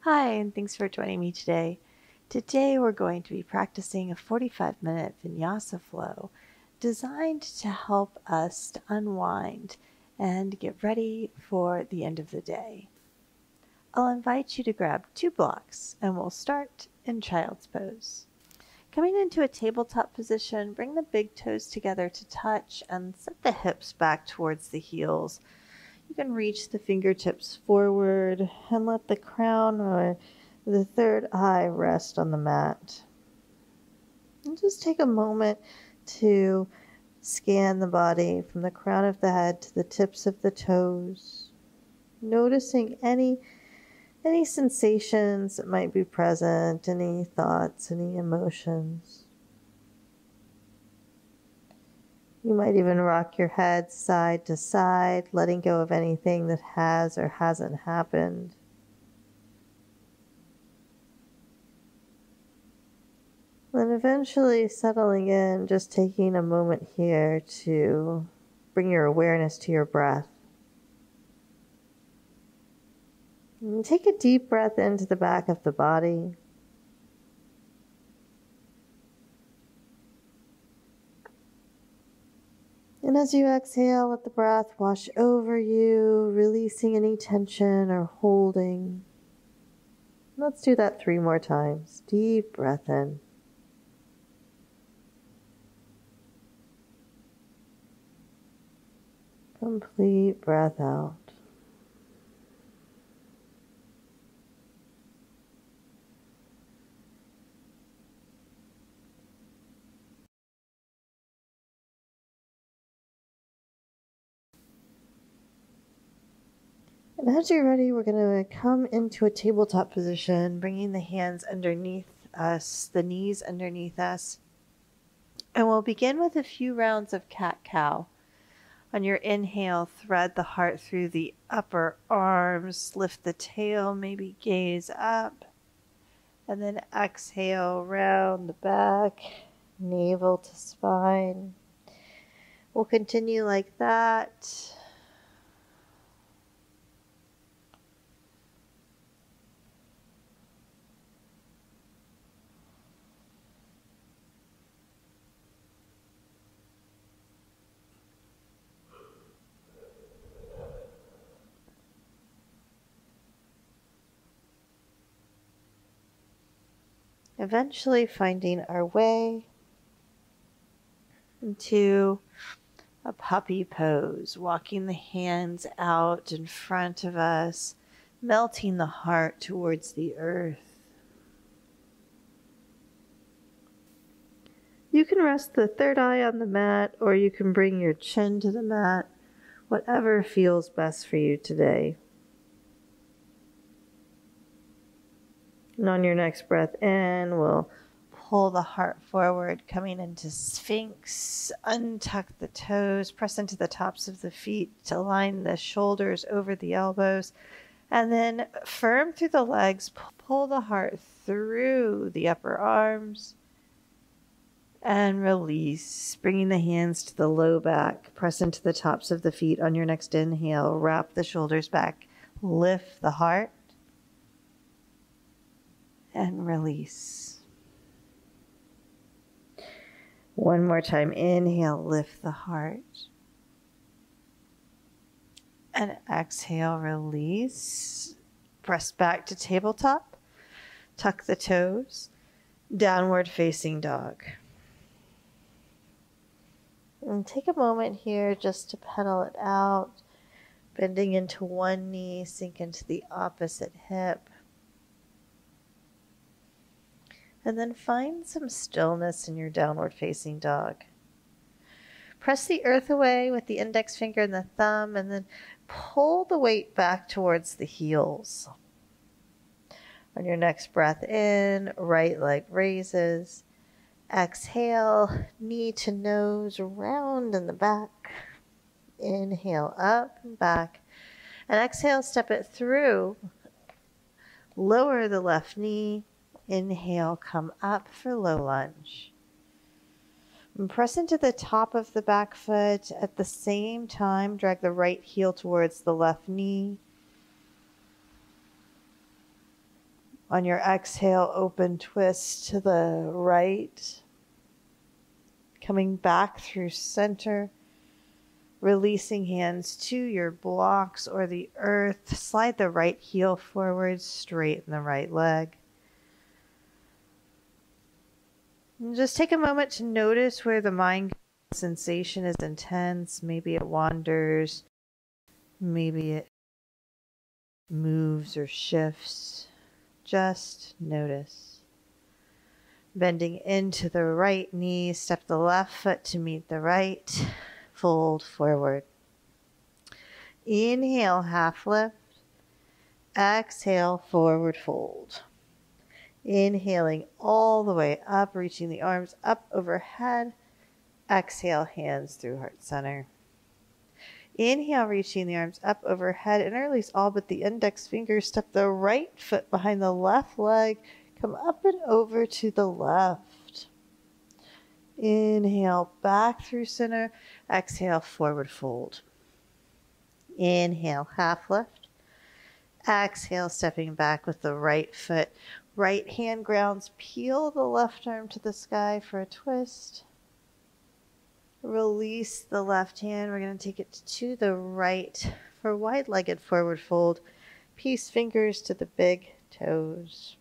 Hi, and thanks for joining me today. Today we're going to be practicing a 45-minute vinyasa flow designed to help us to unwind and get ready for the end of the day. I'll invite you to grab 2 blocks and we'll start in child's pose. Coming into a tabletop position, bring the big toes together to touch and set the hips back towards the heels. You can reach the fingertips forward and let the crown or the third eye rest on the mat. And just take a moment to scan the body from the crown of the head to the tips of the toes, noticing any sensations that might be present, any thoughts, any emotions. You might even rock your head side to side, letting go of anything that has or hasn't happened. Then eventually settling in, just taking a moment here to bring your awareness to your breath. And take a deep breath into the back of the body. And as you exhale, let the breath wash over you, releasing any tension or holding. Let's do that 3 more times. Deep breath in. Complete breath out. And as you're ready, we're going to come into a tabletop position, bringing the hands underneath us, the knees underneath us. And we'll begin with a few rounds of cat-cow. On your inhale, thread the heart through the upper arms, lift the tail, maybe gaze up. And then exhale, round the back, navel to spine. We'll continue like that. Eventually finding our way into a puppy pose, walking the hands out in front of us, melting the heart towards the earth. You can rest the third eye on the mat, or you can bring your chin to the mat, whatever feels best for you today. And on your next breath in, we'll pull the heart forward, coming into Sphinx. Untuck the toes, press into the tops of the feet to line the shoulders over the elbows. And then firm through the legs, pull the heart through the upper arms. And release, bringing the hands to the low back. Press into the tops of the feet on your next inhale. Wrap the shoulders back. Lift the heart. And release. One more time. Inhale, lift the heart. And exhale, release. Press back to tabletop. Tuck the toes. Downward facing dog. And take a moment here just to pedal it out. Bending into one knee, sink into the opposite hip. And then find some stillness in your downward facing dog. Press the earth away with the index finger and the thumb, and then pull the weight back towards the heels. On your next breath in, right leg raises. Exhale, knee to nose, round in the back. Inhale, up and back. And exhale, step it through. Lower the left knee. Inhale, come up for low lunge. And press into the top of the back foot. At the same time, drag the right heel towards the left knee. On your exhale, open twist to the right. Coming back through center. Releasing hands to your blocks or the earth. Slide the right heel forward, straighten the right leg. And just take a moment to notice where the mind sensation is intense. Maybe it wanders. Maybe it moves or shifts. Just notice. Bending into the right knee, step the left foot to meet the right. Fold forward. Inhale, half lift. Exhale, forward fold. Inhaling all the way up, reaching the arms up overhead. Exhale, hands through heart center. Inhale, reaching the arms up overhead and release all but the index fingers. Step the right foot behind the left leg. Come up and over to the left. Inhale, back through center. Exhale, forward fold. Inhale, half lift. Exhale, stepping back with the right foot. Right hand grounds. Peel the left arm to the sky for a twist. Release the left hand. We're going to take it to the right for wide-legged forward fold. Peace fingers to the big toes.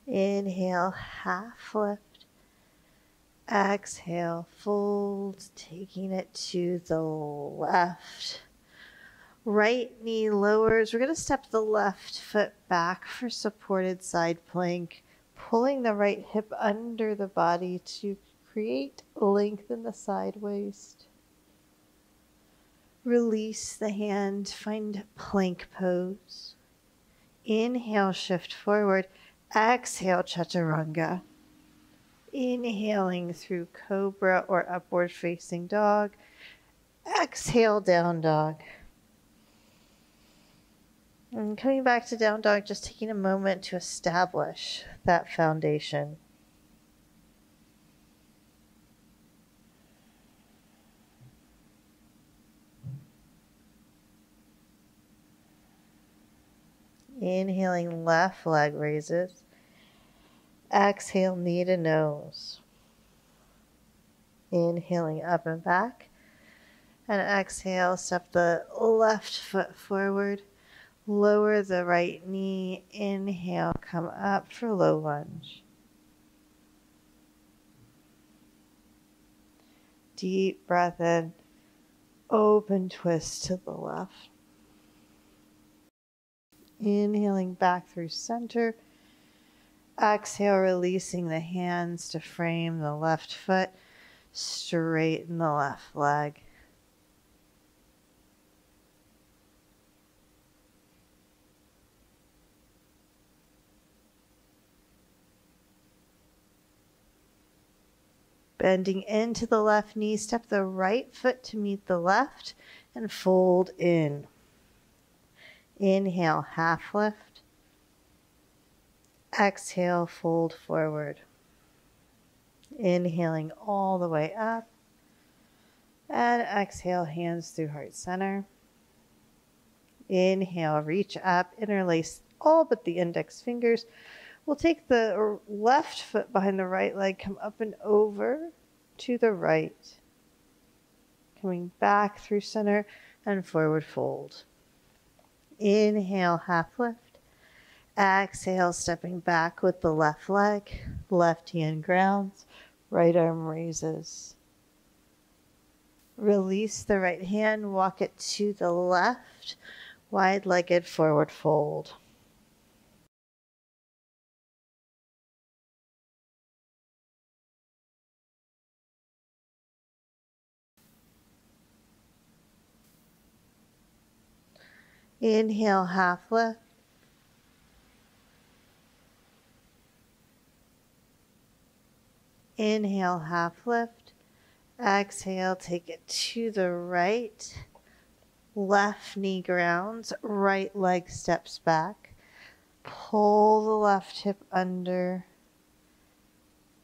Inhale, half lift. Exhale, fold, taking it to the left. Right knee lowers. We're going to step the left foot back for supported side plank, pulling the right hip under the body to create length in the side waist. Release the hand, find plank pose. Inhale, shift forward. Exhale, chaturanga. Inhaling through cobra or upward facing dog. Exhale, down dog. And coming back to down dog, just taking a moment to establish that foundation. Inhaling, left leg raises. Exhale, knee to nose. Inhaling up and back. And exhale, step the left foot forward. Lower the right knee. Inhale, come up for low lunge. Deep breath in. Open twist to the left. Inhaling back through center. Exhale, releasing the hands to frame the left foot. Straighten the left leg. Bending into the left knee, step the right foot to meet the left and fold in. Inhale, half lift. Exhale, fold forward. Inhaling all the way up. And exhale, hands through heart center. Inhale, reach up, interlace all but the index fingers. We'll take the left foot behind the right leg, come up and over to the right. Coming back through center and forward fold. Inhale, half lift. Exhale, stepping back with the left leg. Left hand grounds, right arm raises. Release the right hand, walk it to the left. Wide-legged forward fold. Inhale, half lift. Inhale, half lift. Exhale, take it to the right. Left knee grounds, right leg steps back. Pull the left hip under.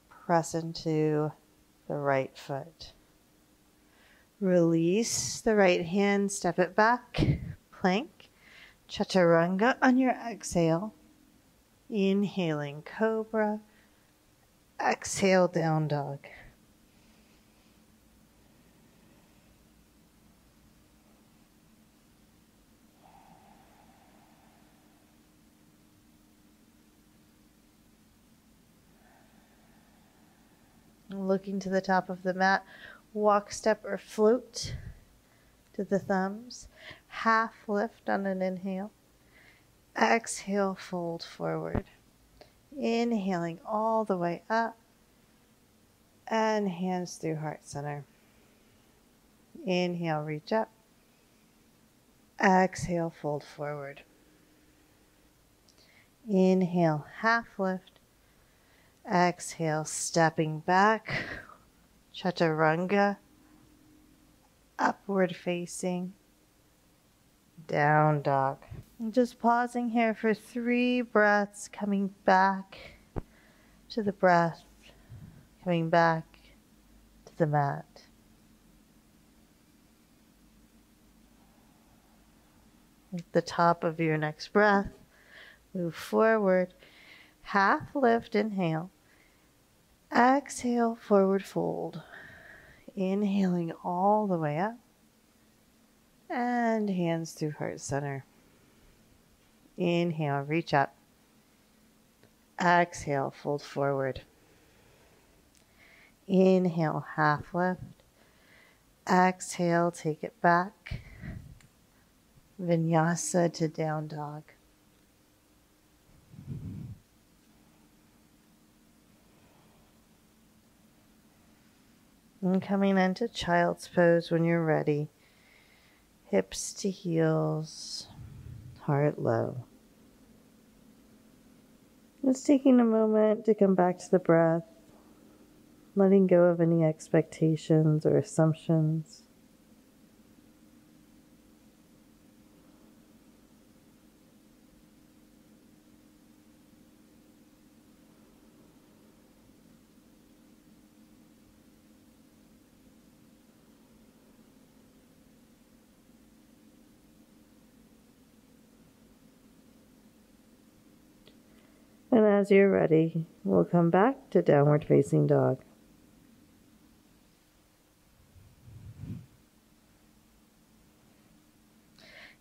Press into the right foot. Release the right hand, step it back, plank, chaturanga on your exhale. Inhaling cobra, exhale down dog. Looking to the top of the mat, walk, step, or float to the thumbs. Half lift on an inhale. Exhale, fold forward. Inhaling all the way up. And hands through heart center. Inhale, reach up. Exhale, fold forward. Inhale, half lift. Exhale, stepping back. Chaturanga. Upward facing. Down dog. I'm just pausing here for 3 breaths, coming back to the breath, coming back to the mat. At the top of your next breath, move forward, half lift, inhale. Exhale, forward fold. Inhaling all the way up. And hands through heart center. Inhale, reach up. Exhale, fold forward. Inhale, half lift. Exhale, take it back. Vinyasa to down dog. And coming into child's pose when you're ready. Hips to heels, heart low. Just taking a moment to come back to the breath, letting go of any expectations or assumptions. And as you're ready, we'll come back to downward facing dog.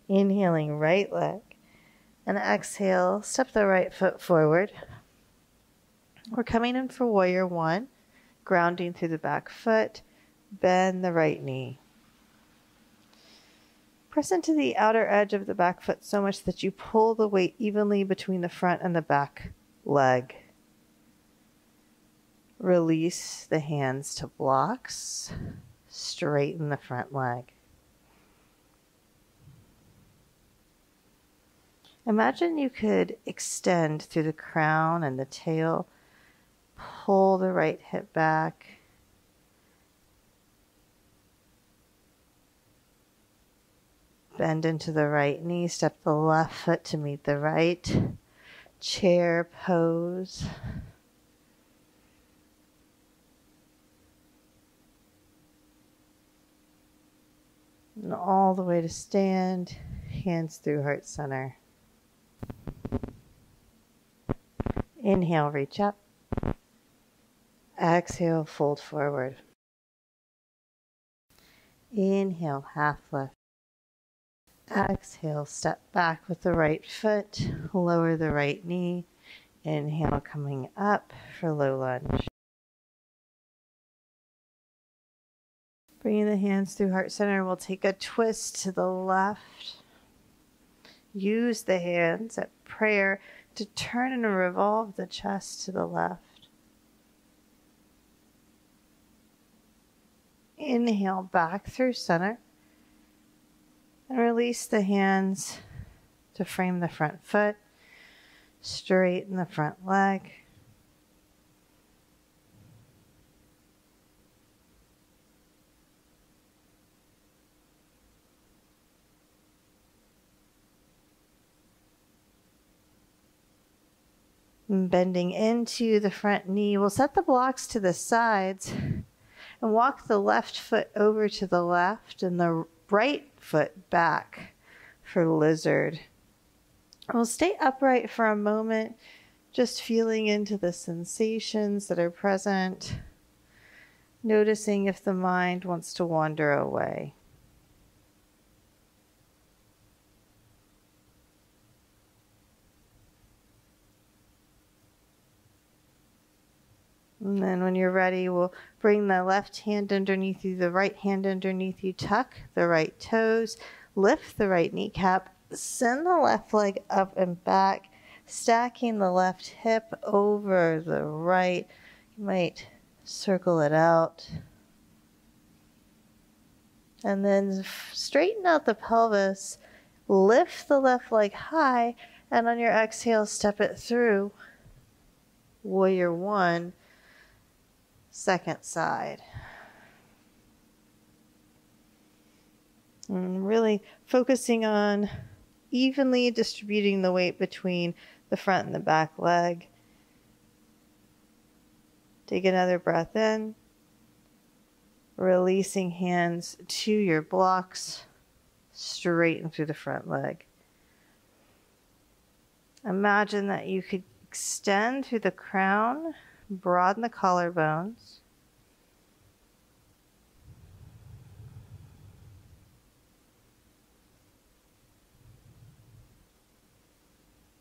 Inhaling right leg, and exhale, step the right foot forward. We're coming in for warrior 1, grounding through the back foot, bend the right knee. Press into the outer edge of the back foot so much that you pull the weight evenly between the front and the back leg. Release the hands to blocks. Straighten the front leg. Imagine you could extend through the crown and the tail. Pull the right hip back. Bend into the right knee. Step the left foot to meet the right. Chair pose. And all the way to stand. Hands through heart center. Inhale, reach up. Exhale, fold forward. Inhale, half lift. Exhale, step back with the right foot, lower the right knee. Inhale, coming up for low lunge. Bringing the hands through heart center, we'll take a twist to the left. Use the hands at prayer to turn and revolve the chest to the left. Inhale, back through center. And release the hands to frame the front foot. Straighten the front leg. And bending into the front knee, we'll set the blocks to the sides And walk the left foot over to the left and the right foot back for lizard. We'll stay upright for a moment, just feeling into the sensations that are present, noticing if the mind wants to wander away. And then when you're ready, we'll bring the left hand underneath you, the right hand underneath you, tuck the right toes, lift the right kneecap, send the left leg up and back, stacking the left hip over the right. You might circle it out. And then straighten out the pelvis, lift the left leg high, and on your exhale, step it through. Warrior one. Second side. And really focusing on evenly distributing the weight between the front and the back leg. Take another breath in. Releasing hands to your blocks, straighten through the front leg. Imagine that you could extend through the crown, broaden the collarbones.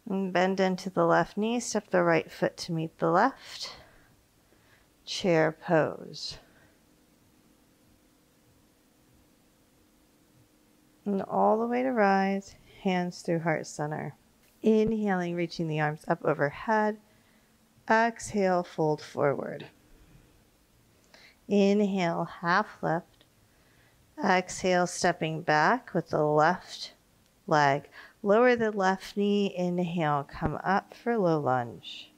And bend into the left knee, step the right foot to meet the left. Chair pose. And all the way to rise, hands through heart center. Inhaling, reaching the arms up overhead. Exhale, fold forward. Inhale, half lift. Exhale, stepping back with the left leg. Lower the left knee. Inhale, come up for low lunge.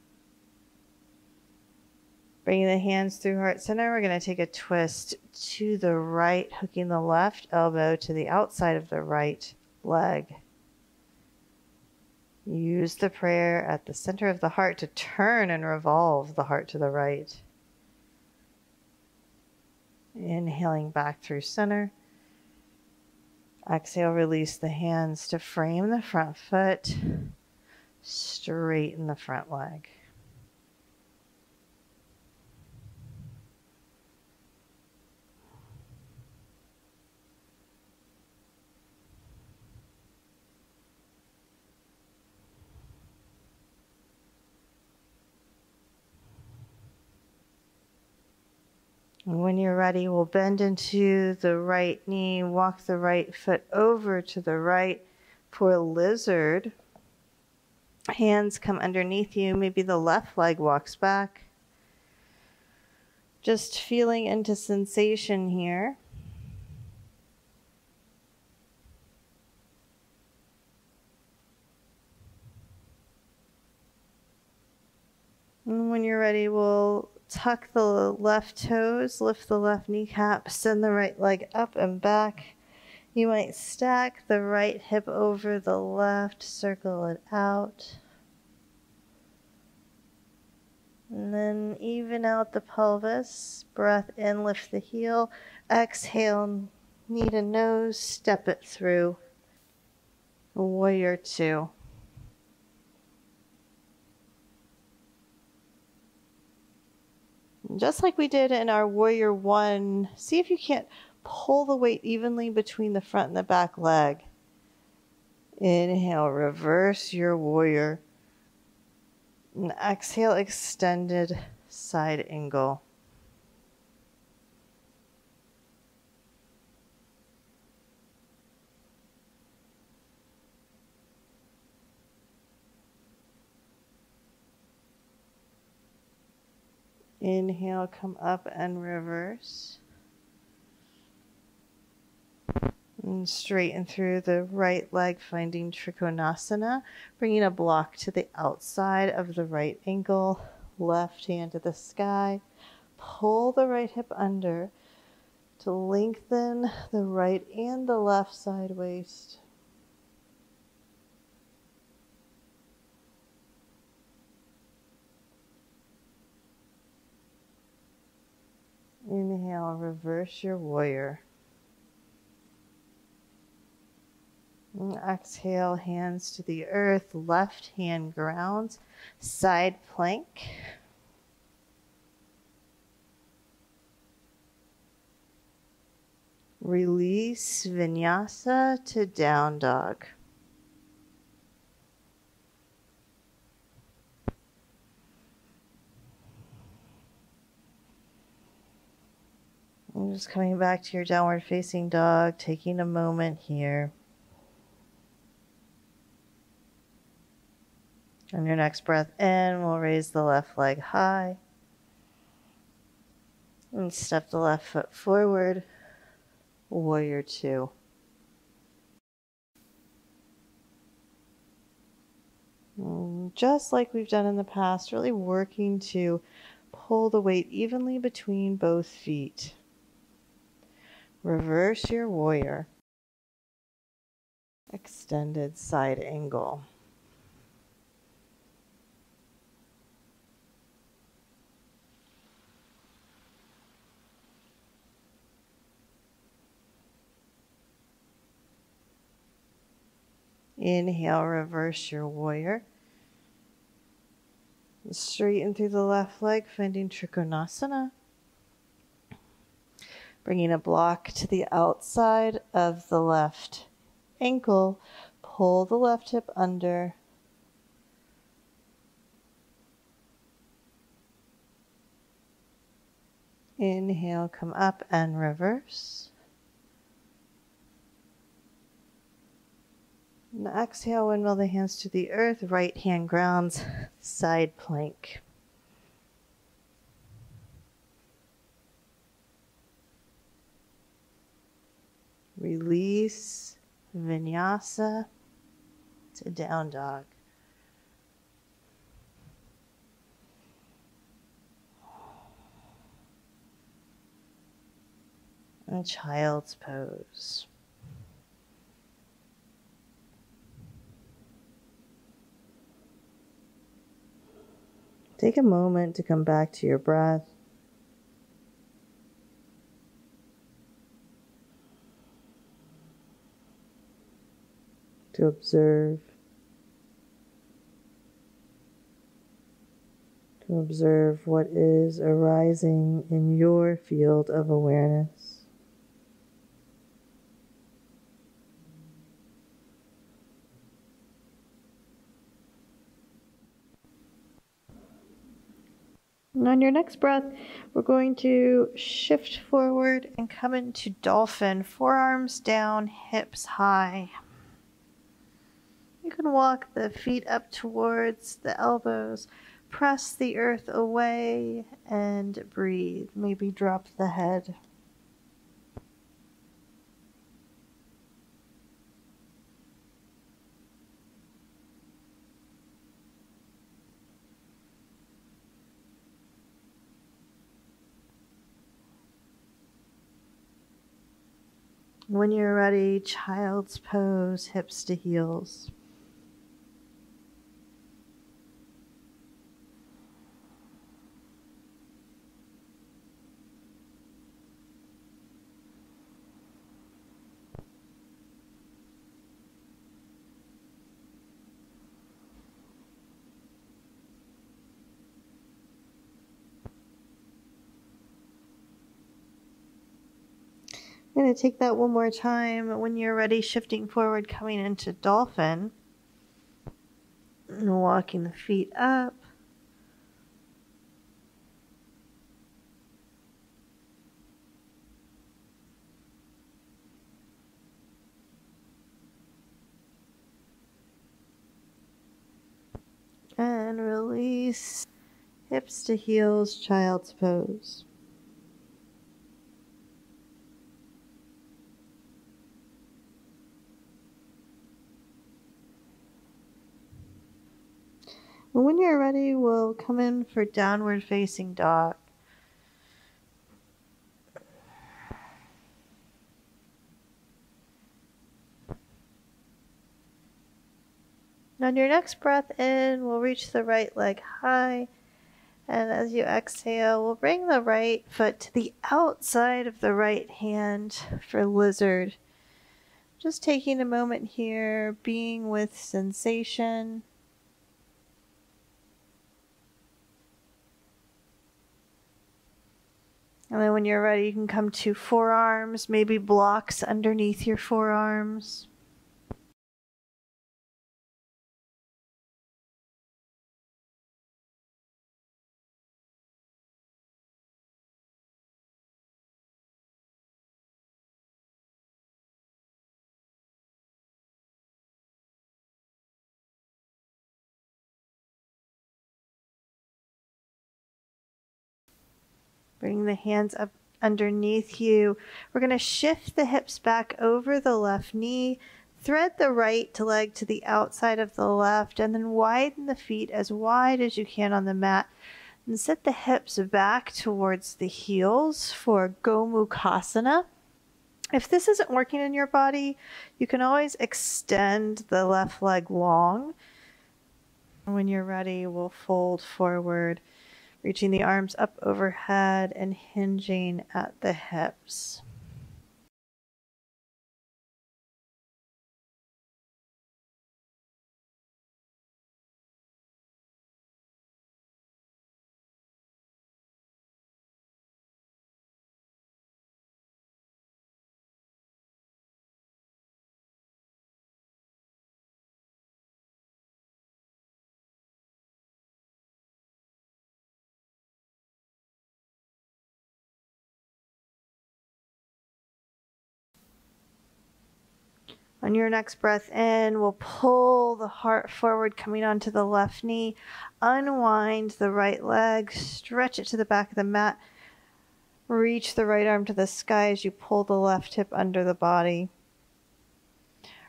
Bringing the hands through heart center, we're going to take a twist to the right, hooking the left elbow to the outside of the right leg. Use the prayer at the center of the heart to turn and revolve the heart to the right. Inhaling back through center. Exhale, release the hands to frame the front foot. Straighten the front leg. When you're ready, we'll bend into the right knee, walk the right foot over to the right for lizard. Hands come underneath you, maybe the left leg walks back. Just feeling into sensation here. And when you're ready, we'll tuck the left toes, lift the left kneecap, send the right leg up and back. You might stack the right hip over the left, circle it out. And then even out the pelvis. Breath in, lift the heel. Exhale, knee to nose, step it through. Warrior two. Just like we did in our warrior one, see if you can't pull the weight evenly between the front and the back leg. Inhale, reverse your warrior. And exhale, extended side angle. Inhale, come up and reverse. And straighten through the right leg, finding Trikonasana, bringing a block to the outside of the right ankle, left hand to the sky. Pull the right hip under to lengthen the right and the left side waist. Inhale, reverse your warrior. And exhale, hands to the earth, left hand grounds, side plank. Release vinyasa to down dog. And just coming back to your downward facing dog, taking a moment here. On your next breath in, we'll raise the left leg high. And step the left foot forward. Warrior two. Just like we've done in the past, really working to pull the weight evenly between both feet. Reverse your warrior. Extended side angle. Inhale, reverse your warrior. Straighten through the left leg, finding Trikonasana. Bringing a block to the outside of the left ankle. Pull the left hip under. Inhale, come up and reverse. And exhale, windmill the hands to the earth, right hand grounds, side plank. Release vinyasa to down dog. And child's pose. Take a moment to come back to your breath. To observe. To observe what is arising in your field of awareness. And on your next breath, we're going to shift forward and come into dolphin, forearms down, hips high. You can walk the feet up towards the elbows, press the earth away, and breathe. Maybe drop the head. When you're ready, child's pose, hips to heels. I'm going to take that one more time. When you're ready, shifting forward, coming into dolphin. And walking the feet up. And release. Hips to heels, child's pose. And when you're ready, we'll come in for downward facing dog. On your next breath in, we'll reach the right leg high And as you exhale, we'll bring the right foot to the outside of the right hand for lizard. Just taking a moment here, being with sensation. And then when you're ready, you can come to forearms, maybe blocks underneath your forearms. Bring the hands up underneath you. We're going to shift the hips back over the left knee, thread the right leg to the outside of the left, and then widen the feet as wide as you can on the mat. And set the hips back towards the heels for Gomukhasana. If this isn't working in your body, you can always extend the left leg long. When you're ready, we'll fold forward, reaching the arms up overhead and hinging at the hips. On your next breath in, we'll pull the heart forward, coming onto the left knee. Unwind the right leg, stretch it to the back of the mat. Reach the right arm to the sky as you pull the left hip under the body.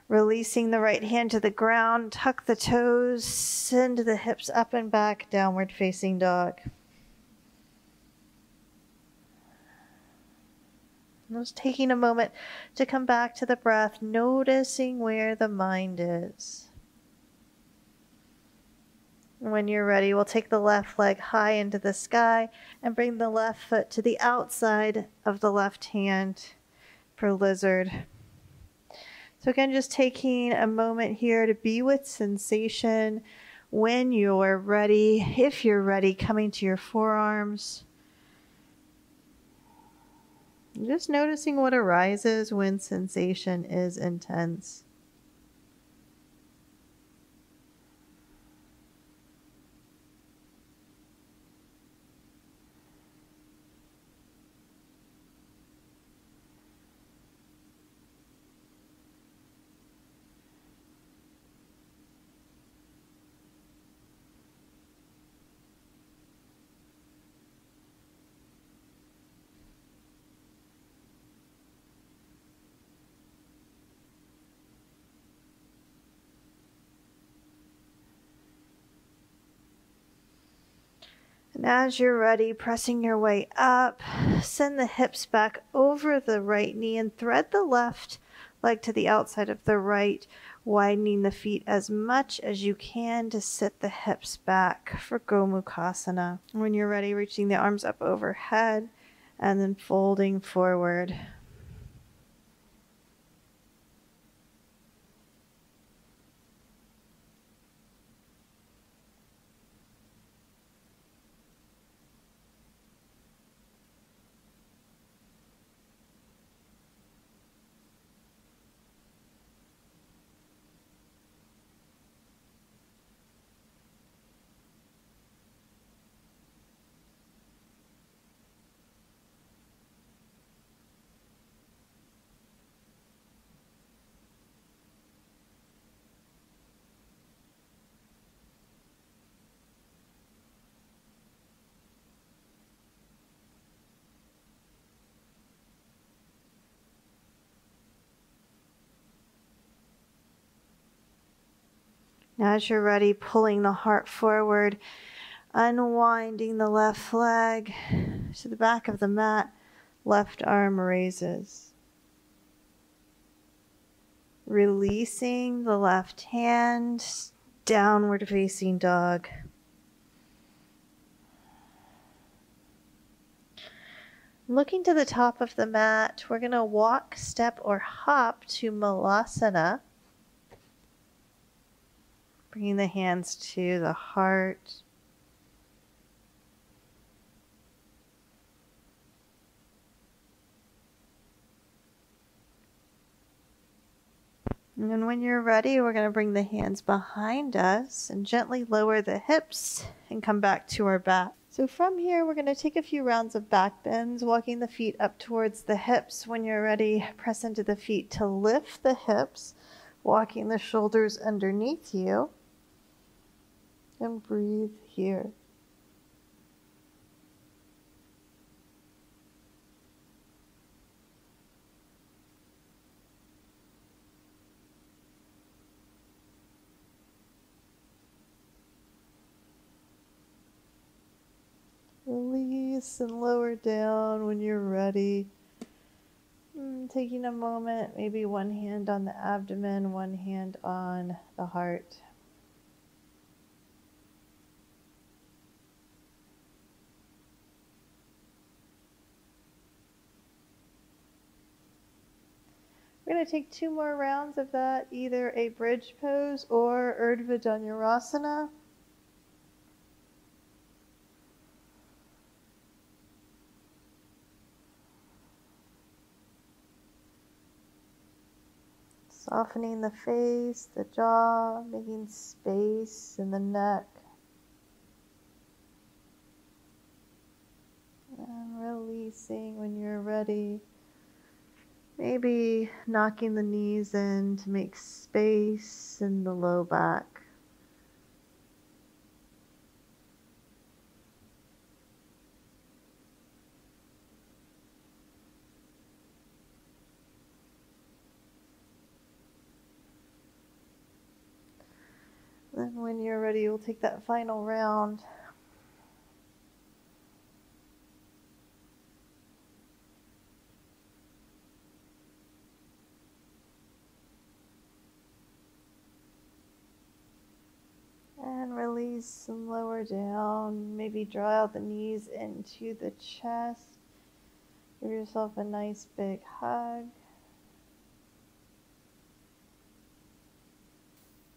Releasing the right hand to the ground, tuck the toes, send the hips up and back, downward facing dog. Just taking a moment to come back to the breath, noticing where the mind is. When you're ready, we'll take the left leg high into the sky and bring the left foot to the outside of the left hand for lizard. So again, just taking a moment here to be with sensation. When you're ready, if you're ready, coming to your forearms. Just noticing what arises when sensation is intense. And as you're ready, pressing your way up, send the hips back over the right knee and thread the left leg to the outside of the right, widening the feet as much as you can to sit the hips back for Gomukhasana. When you're ready, reaching the arms up overhead and then folding forward. Now as you're ready, pulling the heart forward, unwinding the left leg to the back of the mat, left arm raises. Releasing the left hand, downward facing dog. Looking to the top of the mat, we're going to walk, step, or hop to Malasana. Bringing the hands to the heart. And then when you're ready, we're going to bring the hands behind us and gently lower the hips and come back to our back. So from here, we're going to take a few rounds of back bends, walking the feet up towards the hips. When you're ready, press into the feet to lift the hips, walking the shoulders underneath you, and breathe here. Release and lower down when you're ready. Taking a moment, maybe one hand on the abdomen, one hand on the heart. We're going to take 2 more rounds of that, either a bridge pose or Urdhva Dhanurasana. Softening the face, the jaw, making space in the neck. And releasing when you're ready. Maybe knocking the knees in to make space in the low back. Then when you're ready, we'll take that final round. And release and lower down. Maybe draw out the knees into the chest. Give yourself a nice big hug.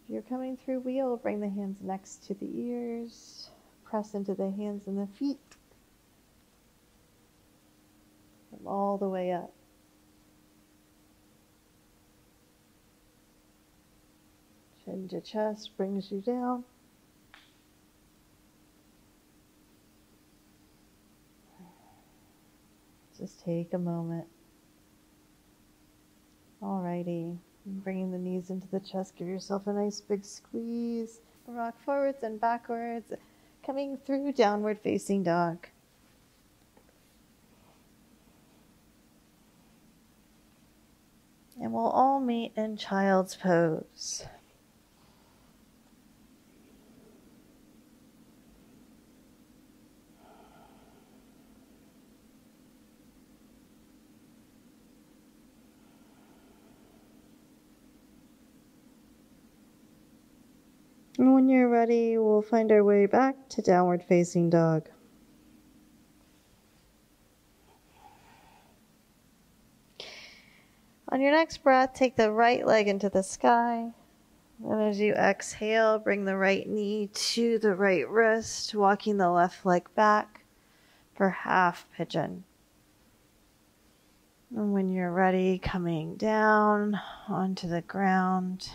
If you're coming through wheel, bring the hands next to the ears. Press into the hands and the feet. Come all the way up. Chin to chest brings you down. Just take a moment. Alrighty. Bringing the knees into the chest, give yourself a nice big squeeze. Rock forwards and backwards, coming through downward facing dog. And we'll all meet in child's pose. And when you're ready, we'll find our way back to downward facing dog. On your next breath, take the right leg into the sky. And as you exhale, bring the right knee to the right wrist, walking the left leg back for half pigeon. And when you're ready, coming down onto the ground.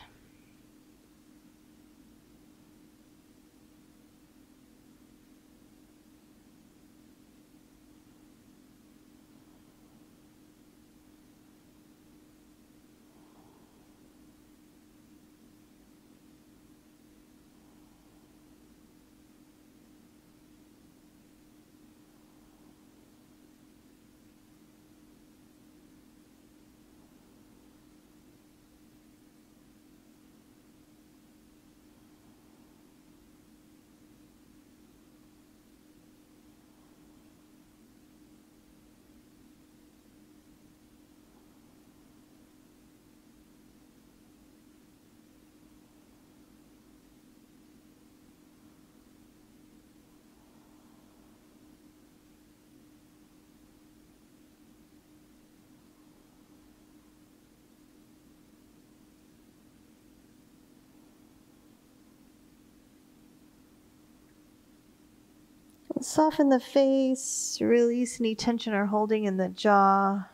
Soften the face, release any tension or holding in the jaw.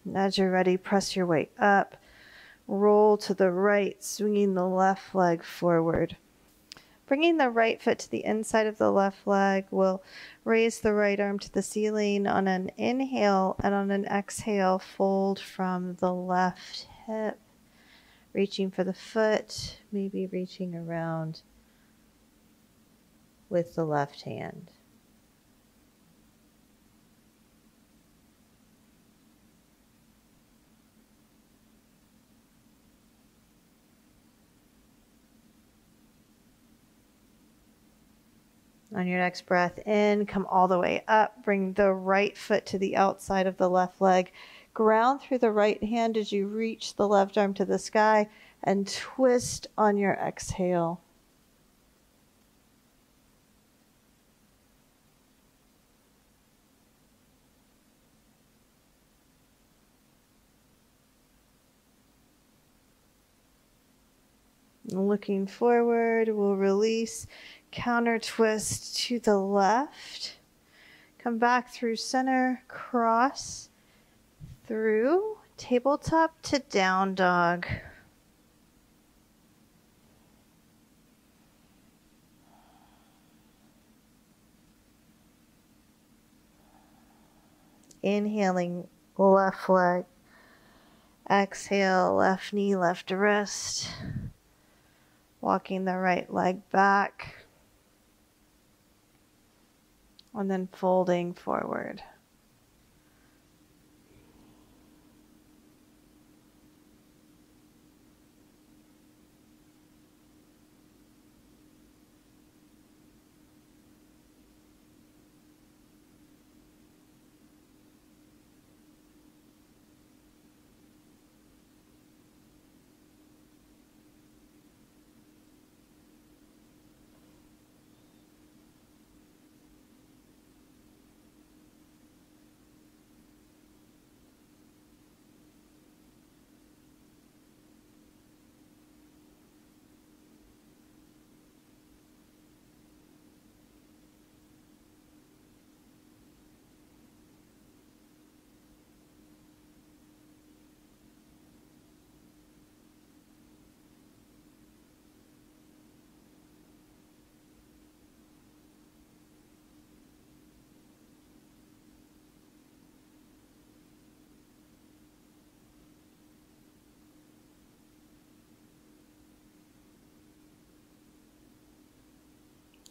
And as you're ready, press your weight up. Roll to the right, swinging the left leg forward. Bringing the right foot to the inside of the left leg, we'll raise the right arm to the ceiling on an inhale, and on an exhale, fold from the left hip. Reaching for the foot, maybe reaching around with the left hand. On your next breath in, come all the way up. Bring the right foot to the outside of the left leg. Ground through the right hand as you reach the left arm to the sky and twist on your exhale. Looking forward, we'll release, counter twist to the left. Come back through center, cross through, tabletop to down dog. Inhaling, left leg. Exhale, left knee, left wrist. Walking the right leg back. And then folding forward.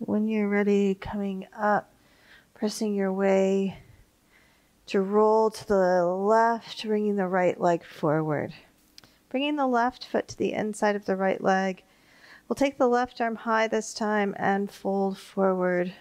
When you're ready, coming up, pressing your way to roll to the left, bringing the right leg forward. Bringing the left foot to the inside of the right leg. We'll take the left arm high this time and fold forward.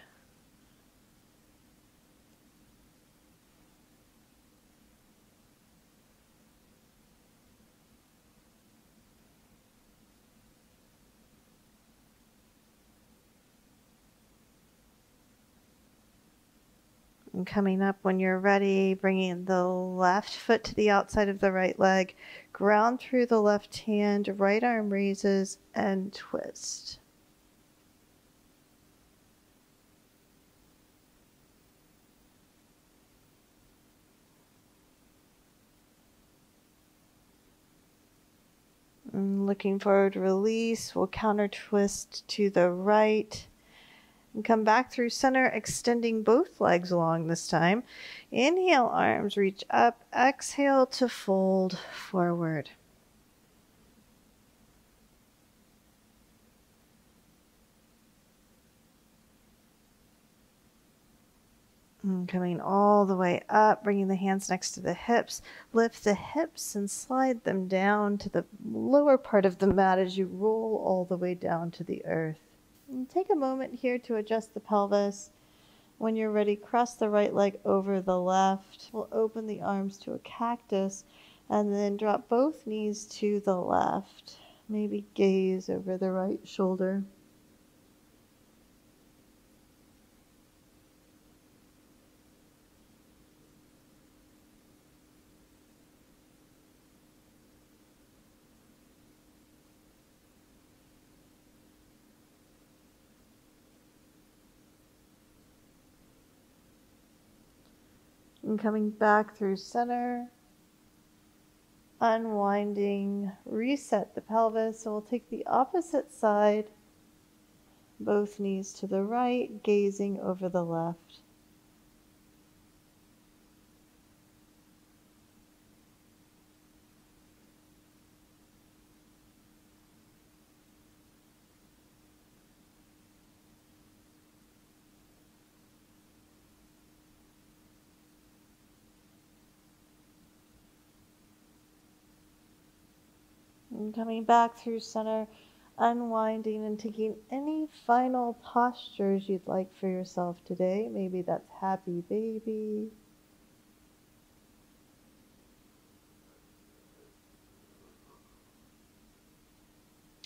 And coming up when you're ready, bringing the left foot to the outside of the right leg, ground through the left hand, right arm raises and twist. And looking forward, release. We'll counter twist to the right. And come back through center, extending both legs long this time. Inhale, arms reach up. Exhale to fold forward. And coming all the way up, bringing the hands next to the hips. Lift the hips and slide them down to the lower part of the mat as you roll all the way down to the earth. And take a moment here to adjust the pelvis. When you're ready, cross the right leg over the left. We'll open the arms to a cactus and then drop both knees to the left. Maybe gaze over the right shoulder. And coming back through center, unwinding, reset the pelvis. So we'll take the opposite side, both knees to the right, gazing over the left. And coming back through center, unwinding and taking any final postures you'd like for yourself today. Maybe that's happy baby.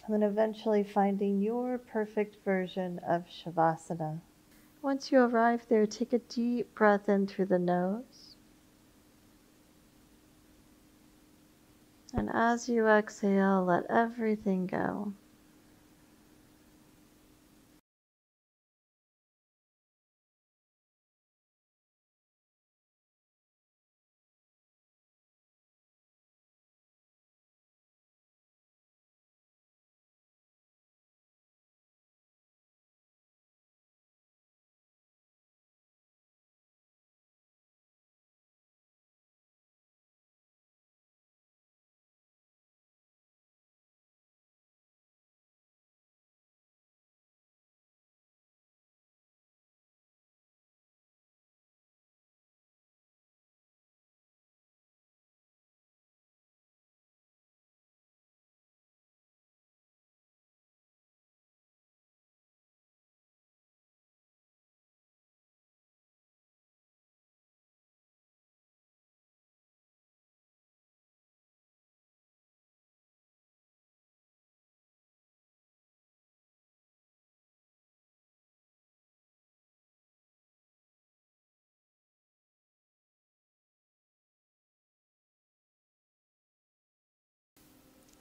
And then eventually finding your perfect version of Shavasana. Once you arrive there, take a deep breath in through the nose. And as you exhale, let everything go.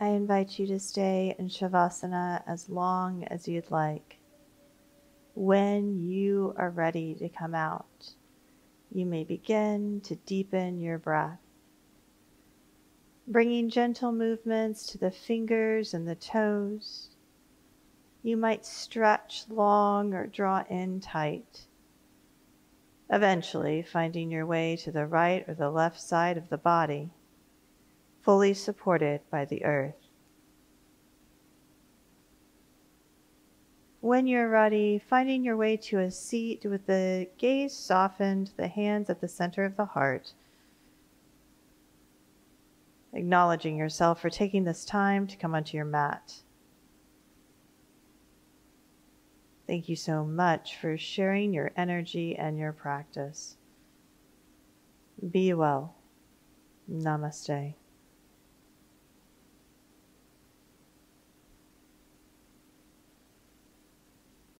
I invite you to stay in Shavasana as long as you'd like. When you are ready to come out, you may begin to deepen your breath, bringing gentle movements to the fingers and the toes. You might stretch long or draw in tight, eventually finding your way to the right or the left side of the body, fully supported by the earth. When you're ready, finding your way to a seat with the gaze softened, the hands at the center of the heart, acknowledging yourself for taking this time to come onto your mat. Thank you so much for sharing your energy and your practice. Be well. Namaste.